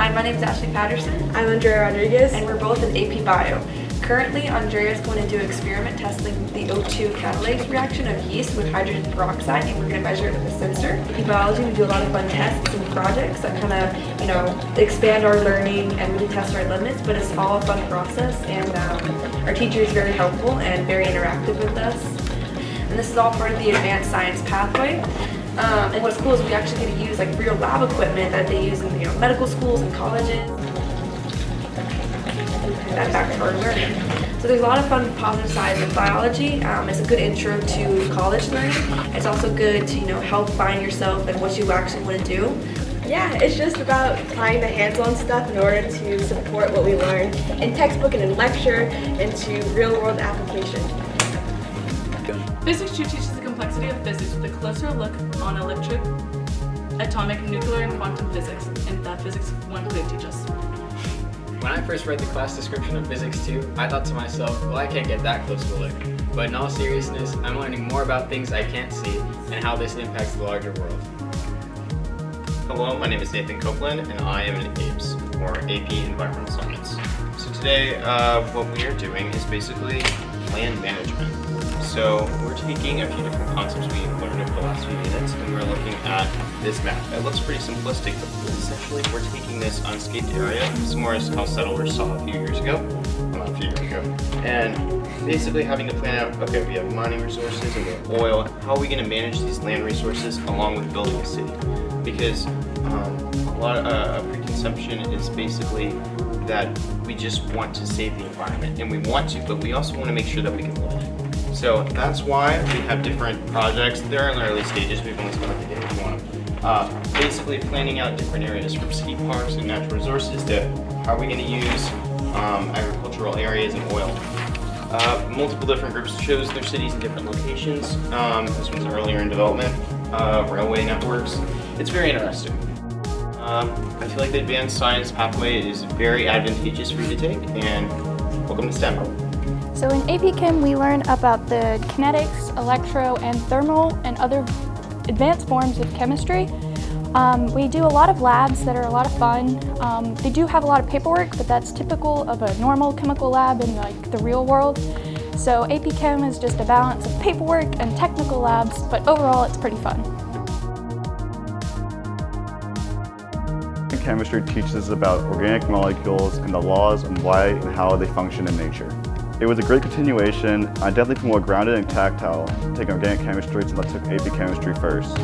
Hi, my name is Ashley Patterson. I'm Andrea Rodriguez. And we're both in AP Bio. Currently, Andrea is going to do experiment testing the O2 catalase reaction of yeast with hydrogen peroxide, and we're going to measure it with a sensor. In AP Biology, we do a lot of fun tests and projects that kind of, expand our learning and really test our limits, but it's all a fun process, and our teacher is very helpful and very interactive with us. And this is all part of the advanced science pathway. And what's cool is we actually get to use like real lab equipment that they use in medical schools and colleges. That back to our learning. So there's a lot of fun positive sides of biology. It's a good intro to college learning. It's also good to help find yourself and what you actually want to do. Yeah, it's just about applying the hands-on stuff in order to support what we learn in textbook and in lecture into real-world application. Physics 2 teaches the complexity of physics with a closer look on electric, atomic, nuclear, and quantum physics, and that Physics 1 could teach us. When I first read the class description of Physics 2, I thought to myself, well, I can't get that close to a look. But in all seriousness, I'm learning more about things I can't see and how this impacts the larger world. Hello, my name is Nathan Copeland, and I am an APES, or AP Environmental Science. So today, what we are doing is basically land management. So we're taking a few different concepts we learned over the last few minutes, and we're looking at this map. It looks pretty simplistic, but essentially we're taking this unscaped area, similar to how settlers saw a few years ago, well, not a few years ago, and basically having to plan out, okay, we have mining resources and we have oil, how are we going to manage these land resources along with building a city? Because a lot of preconception is basically that we just want to save the environment, and we want to, but we also want to make sure that we can live in it. So that's why we have different projects. They're in the early stages. We've only spent like a day if you want. Basically planning out different areas from ski parks and natural resources to how are we going to use agricultural areas and oil. Multiple different groups chose their cities in different locations. This one's earlier in development. Railway networks. It's very interesting. I feel like the advanced science pathway is very advantageous for you to take, and welcome to STEM. So in AP Chem, we learn about the kinetics, electro, and thermal, and other advanced forms of chemistry. We do a lot of labs that are a lot of fun. They do have a lot of paperwork, but that's typical of a normal chemical lab in the real world. So AP Chem is just a balance of paperwork and technical labs, but overall it's pretty fun. Chemistry teaches us about organic molecules and the laws and why and how they function in nature. It was a great continuation. I definitely feel more grounded and tactile taking organic chemistry since I took AP Chemistry first.